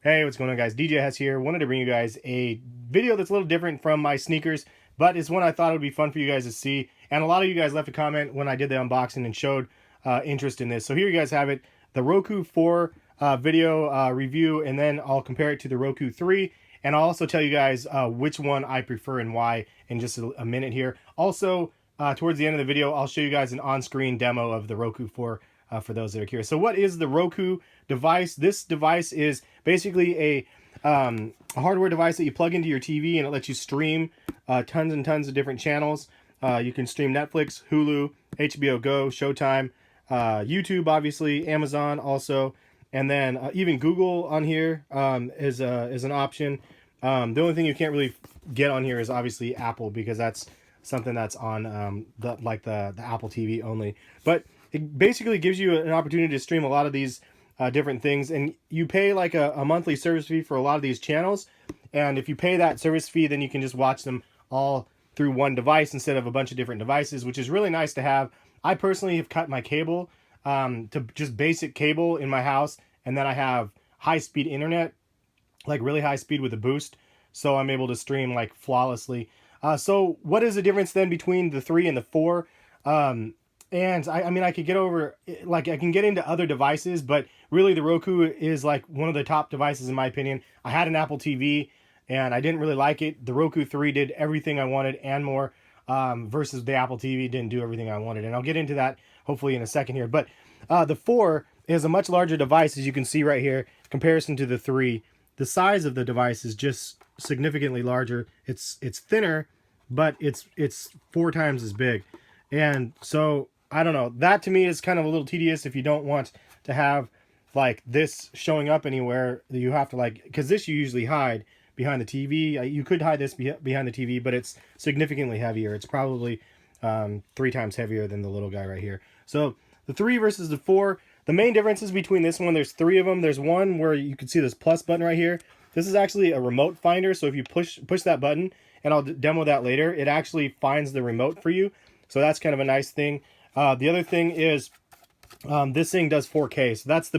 Hey, what's going on, guys? DJ Hess here. Wanted to bring you guys a video that's a little different from my sneakers, but it's one I thought it would be fun for you guys to see. And a lot of you guys left a comment when I did the unboxing and showed interest in this. So here you guys have it, the Roku 4 video review, and then I'll compare it to the Roku 3. And I'll also tell you guys which one I prefer and why in just a minute here. Also, towards the end of the video, I'll show you guys an on-screen demo of the Roku 4 for those that are curious. So what is the Roku device? This device is basically a hardware device that you plug into your TV, and it lets you stream tons and tons of different channels. You can stream Netflix, Hulu, HBO Go, Showtime, YouTube, obviously, Amazon also, and then even Google on here is an option. The only thing you can't really get on here is obviously Apple, because that's something that's on the Apple TV only. But it basically gives you an opportunity to stream a lot of these different things, and you pay like a monthly service fee for a lot of these channels. And if you pay that service fee, then you can just watch them all through one device instead of a bunch of different devices, which is really nice to have. I personally have cut my cable to just basic cable in my house, and then I have high-speed internet, like really high speed with a boost, so I'm able to stream like flawlessly. So what is the difference then between the 3 and the 4? And I mean, I could get over, like, I can get into other devices, but really the Roku is like one of the top devices in my opinion. I had an Apple TV and I didn't really like it. The Roku 3 did everything I wanted and more, versus the Apple TV didn't do everything I wanted. And I'll get into that hopefully in a second here. But the 4 is a much larger device, as you can see right here, in comparison to the 3. The size of the device is just significantly larger. It's thinner, but it's 4 times as big. And so I don't know, that to me is kind of a little tedious if you don't want to have like this showing up anywhere. You have to, like, because this you usually hide behind the TV. You could hide this behind the TV, but it's significantly heavier. It's probably 3 times heavier than the little guy right here. So the 3 versus the 4, the main differences between this one, there's 3 of them. There's one where you can see this plus button right here. This is actually a remote finder, so if you push that button, and I'll demo that later, it actually finds the remote for you. So that's kind of a nice thing. The other thing is this thing does 4K, so that's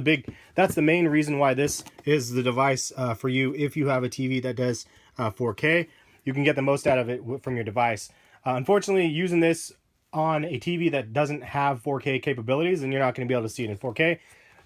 the main reason why this is the device for you. If you have a TV that does 4K, you can get the most out of it from your device. Unfortunately, using this on a TV that doesn't have 4K capabilities, and you're not going to be able to see it in 4K.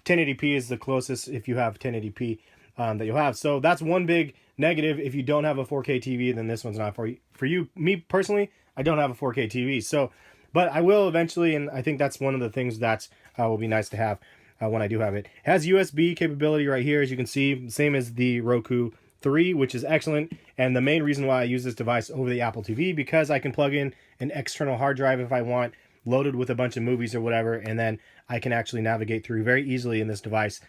1080p is the closest, if you have 1080p, that you'll have. So that's one big negative. If you don't have a 4K TV, then this one's not for you. Me personally, I don't have a 4K TV, so, but I will eventually, and I think that's one of the things that will be nice to have when I do have it. It has USB capability right here, as you can see, same as the Roku 3, which is excellent. And the main reason why I use this device over the Apple TV, because I can plug in an external hard drive if I want, loaded with a bunch of movies or whatever, and then I can actually navigate through very easily in this device,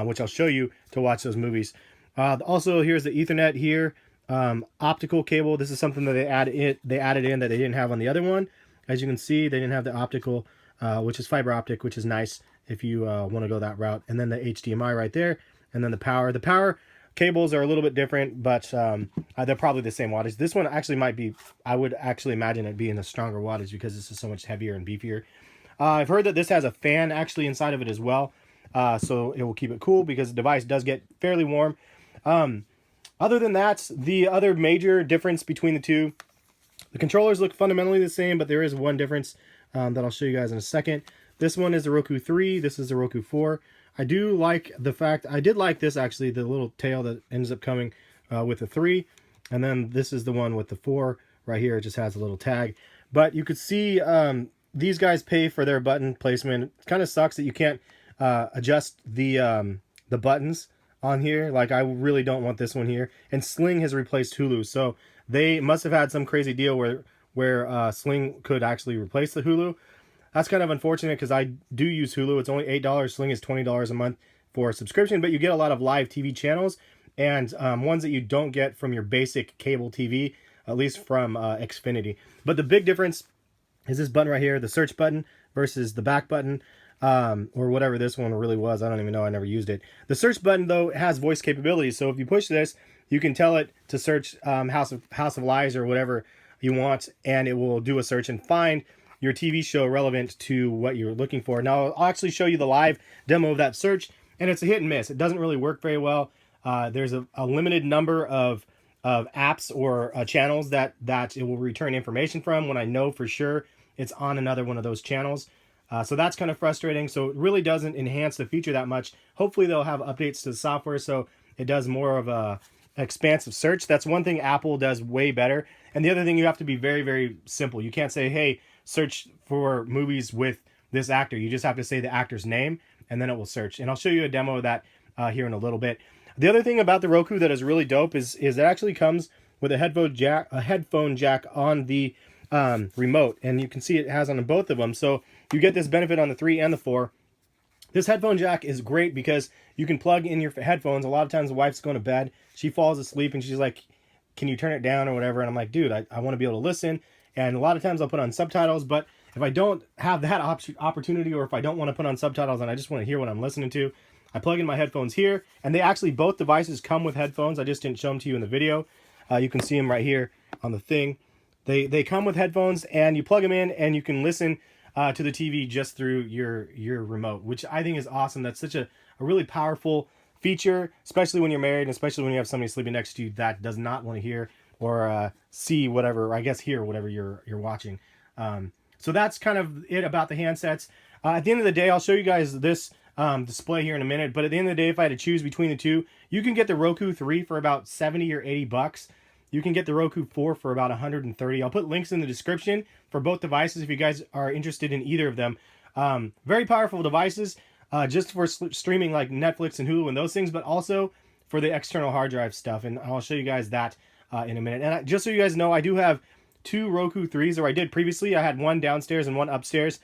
which I'll show you to watch those movies. Also, here's the Ethernet here. Optical cable. This is something that they added in that they didn't have on the other one. As you can see, they didn't have the optical, which is fiber optic, which is nice if you want to go that route. And then the HDMI right there, and then the power. The power cables are a little bit different, but they're probably the same wattage. This one actually might be, I would actually imagine it being a stronger wattage because this is so much heavier and beefier. I've heard that this has a fan actually inside of it as well, so it will keep it cool because the device does get fairly warm. Other than that, the other major difference between the two, the controllers look fundamentally the same, but there is one difference that I'll show you guys in a second. This one is the Roku 3, this is the Roku 4. I do like the fact, I did like this actually, the little tail that ends up coming with the 3. And then this is the one with the 4 right here. It just has a little tag. But you could see these guys pay for their button placement. It kind of sucks that you can't adjust the buttons on here. Like, I really don't want this one here. And Sling has replaced Hulu, so they must have had some crazy deal where Sling could actually replace the Hulu. That's kind of unfortunate because I do use Hulu. It's only $8. Sling is $20 a month for a subscription, but you get a lot of live TV channels and ones that you don't get from your basic cable TV, at least from Xfinity. But the big difference is this button right here, the search button versus the back button, or whatever this one really was. I don't even know. I never used it. The search button, though, has voice capabilities. So if you push this, you can tell it to search House of Lies or whatever you want, and it will do a search and find your TV show relevant to what you're looking for. Now, I'll actually show you the live demo of that search, and it's a hit and miss. It doesn't really work very well. There's a limited number of apps or channels that it will return information from when I know for sure it's on another one of those channels. So that's kind of frustrating. So it really doesn't enhance the feature that much. Hopefully they'll have updates to the software so it does more of a expansive search. That's one thing Apple does way better. And the other thing, you have to be very, very simple. You can't say, hey, search for movies with this actor. You just have to say the actor's name and then it will search. And I'll show you a demo of that here in a little bit. The other thing about the Roku that is really dope is it actually comes with a headphone jack on the remote, and you can see it has on both of them. So you get this benefit on the 3 and the 4. This headphone jack is great because you can plug in your headphones. A lot of times the wife's going to bed, she falls asleep, and she's like, can you turn it down or whatever? And I'm like, dude, I want to be able to listen. And a lot of times I'll put on subtitles, but if I don't have that opportunity, or if I don't want to put on subtitles and I just want to hear what I'm listening to, I plug in my headphones here. And they actually, both devices come with headphones. I just didn't show them to you in the video. You can see them right here on the thing. They come with headphones, and you plug them in and you can listen to the TV just through your remote, which I think is awesome. That's such a really powerful feature, especially when you're married, and especially when you have somebody sleeping next to you that does not want to hear or see whatever, or I guess hear whatever you're watching. So that's kind of it about the handsets. At the end of the day, I'll show you guys this display here in a minute, but at the end of the day, if I had to choose between the two, you can get the Roku 3 for about 70 or 80 bucks. You can get the Roku 4 for about 130. I'll put links in the description for both devices if you guys are interested in either of them. Very powerful devices, just for streaming like Netflix and Hulu and those things, but also for the external hard drive stuff. And I'll show you guys that in a minute. And just so you guys know, I do have 2 Roku 3s, or I did previously. I had one downstairs and one upstairs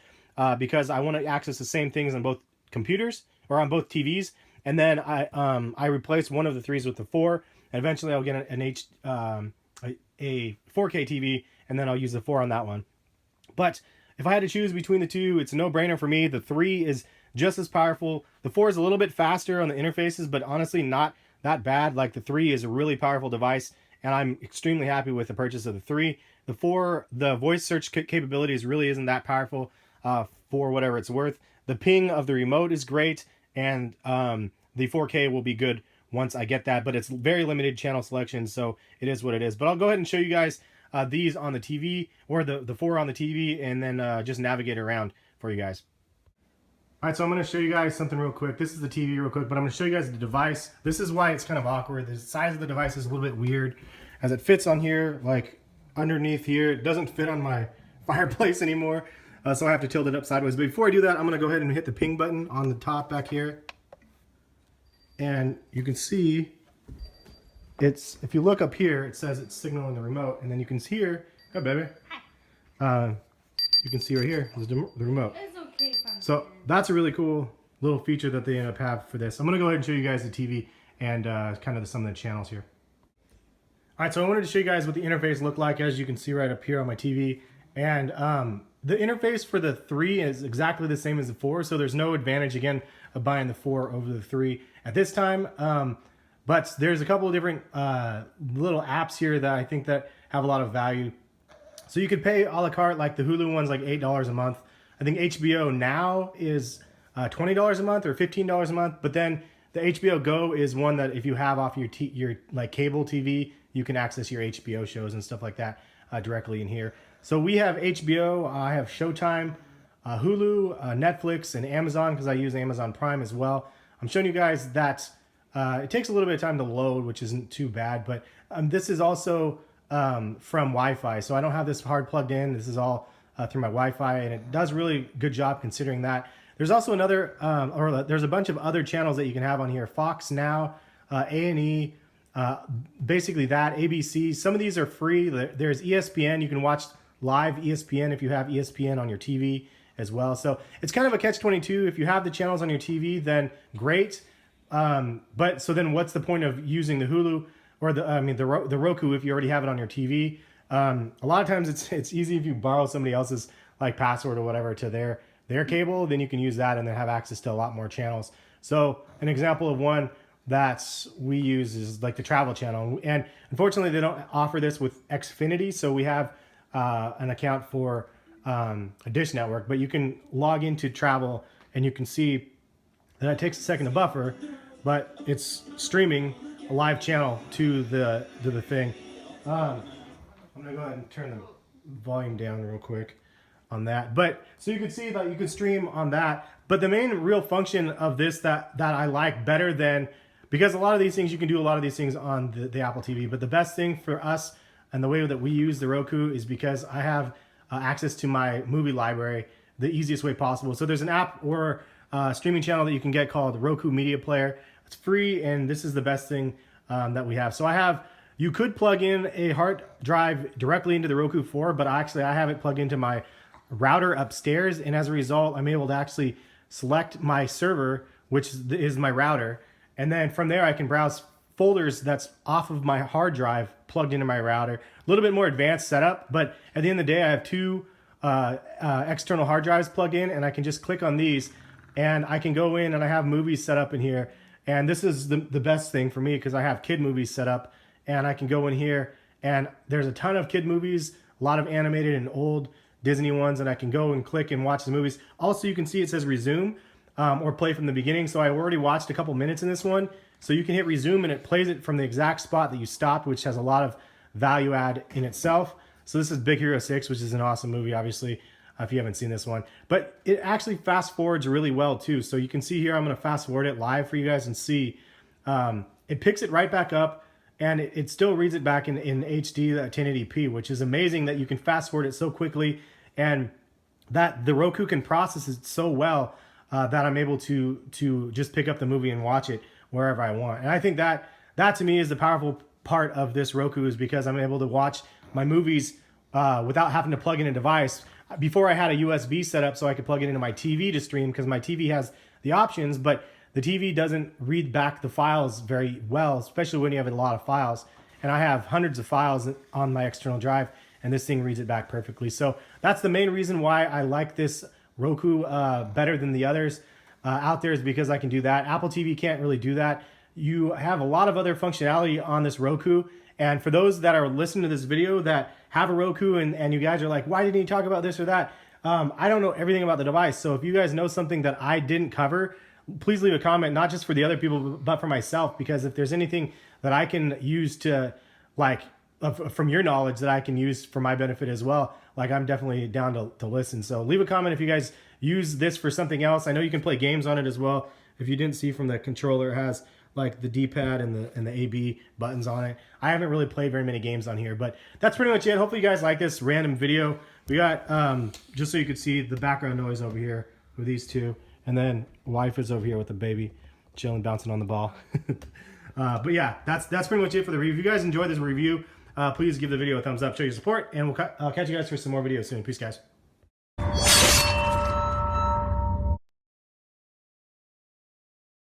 because I want to access the same things on both computers or on both TVs. And then I replaced one of the 3s with the 4. And eventually I'll get a 4K TV, and then I'll use the 4 on that one. But if I had to choose between the two, it's a no-brainer for me. The 3 is just as powerful. The 4 is a little bit faster on the interfaces, but honestly not that bad. Like, the 3 is a really powerful device, and I'm extremely happy with the purchase of the 3. The 4, the voice search capabilities really isn't that powerful for whatever it's worth. The ping of the remote is great, and the 4K will be good once I get that, but it's very limited channel selection, so it is what it is. But I'll go ahead and show you guys these on the TV, or the 4 on the TV, and then just navigate around for you guys. All right, so I'm going to show you guys something real quick. This is the TV real quick, but I'm going to show you guys the device. This is why it's kind of awkward. The size of the device is a little bit weird, as it fits on here, like underneath here. It doesn't fit on my fireplace anymore, so I have to tilt it up sideways. But before I do that, I'm going to go ahead and hit the ping button on the top back here. And you can see if you look up here, it says it's signaling the remote, and then you can hear, oh baby. Hi. You can see right here is the remote. It's okay, so that's a really cool little feature that they end up have for this. I'm gonna go ahead and show you guys the TV and kind of some of the channels here. All right, so I wanted to show you guys what the interface looked like, as you can see right up here on my TV. And the interface for the 3 is exactly the same as the 4, so there's no advantage, again, of buying the 4 over the 3 at this time. But there's a couple of different little apps here that I think that have a lot of value. So you could pay a la carte, like the Hulu one's like $8 a month. I think HBO Now is $20 a month or $15 a month. But then the HBO Go is one that if you have off your like cable TV, you can access your HBO shows and stuff like that directly in here. So we have HBO, I have Showtime, Hulu, Netflix, and Amazon, because I use Amazon Prime as well. I'm showing you guys that it takes a little bit of time to load, which isn't too bad, but this is also from Wi-Fi, so I don't have this hard plugged in. This is all through my Wi-Fi, and it does really good job considering that. There's also another, there's a bunch of other channels that you can have on here. Fox Now, A&E, basically that, ABC. Some of these are free. There's ESPN. You can watch live ESPN if you have ESPN on your TV as well. So it's kind of a catch-22. If you have the channels on your TV, then great. But so then what's the point of using the Hulu or the Roku if you already have it on your TV? A lot of times it's easy if you borrow somebody else's like password or whatever to their cable, then you can use that and then have access to a lot more channels. So an example of one that we use is like the travel channel, and unfortunately they don't offer this with Xfinity, so we have an account for a Dish Network, but you can log into travel and you can see that it takes a second to buffer, but it's streaming a live channel to the thing. I'm gonna go ahead and turn the volume down real quick on that. But so you can see that you can stream on that. But the main real function of this that I like better than, because a lot of these things, you can do a lot of these things on the Apple TV, but the best thing for us and the way that we use the Roku is because I have access to my movie library the easiest way possible. So there's an app or streaming channel that you can get called Roku Media Player. It's free, and this is the best thing that we have. So you could plug in a hard drive directly into the Roku 4, but actually I have it plugged into my router upstairs, and as a result, I'm able to actually select my server, which is my router, and then from there I can browse folders that's off of my hard drive plugged into my router. A little bit more advanced setup, but at the end of the day, I have two external hard drives plugged in, and I can just click on these, and I can go in and I have movies set up in here. And this is the best thing for me because I have kid movies set up, and I can go in here and there's a ton of kid movies, a lot of animated and old Disney ones, and I can go and click and watch the movies. Also, you can see it says resume or play from the beginning. So I already watched a couple minutes in this one. So you can hit resume and it plays it from the exact spot that you stopped, which has a lot of value add in itself. So this is Big Hero 6, which is an awesome movie, obviously, if you haven't seen this one. But it actually fast forwards really well too. So you can see here, I'm gonna fast forward it live for you guys and see. It picks it right back up, and it still reads it back in HD 1080p, which is amazing that you can fast forward it so quickly, and that the Roku can process it so well that I'm able to just pick up the movie and watch it wherever I want. And I think that to me is the powerful part of this Roku, is because I'm able to watch my movies without having to plug in a device. Before I had a USB set up so I could plug it into my TV to stream, because my TV has the options, but the TV doesn't read back the files very well, especially when you have a lot of files. And I have hundreds of files on my external drive, and this thing reads it back perfectly. So that's the main reason why I like this Roku better than the others out there, is because I can do that. Apple TV can't really do that. You have a lot of other functionality on this Roku. And for those that are listening to this video that have a Roku and you guys are like, why didn't you talk about this or that? I don't know everything about the device. So if you guys know something that I didn't cover, please leave a comment, not just for the other people, but for myself, because if there's anything that I can use to, like, from your knowledge that I can use for my benefit as well, like, I'm definitely down to listen. So leave a comment if you guys use this for something else. I know you can play games on it as well. If you didn't see from the controller, it has like the D-pad and the AB buttons on it. I haven't really played very many games on here, but that's pretty much it. Hopefully you guys like this random video. We got, just so you could see the background noise over here with these two, and then wife is over here with the baby chilling, bouncing on the ball. But yeah, that's pretty much it for the review. If you guys enjoyed this review, please give the video a thumbs up, show your support, and I'll catch you guys for some more videos soon. Peace, guys.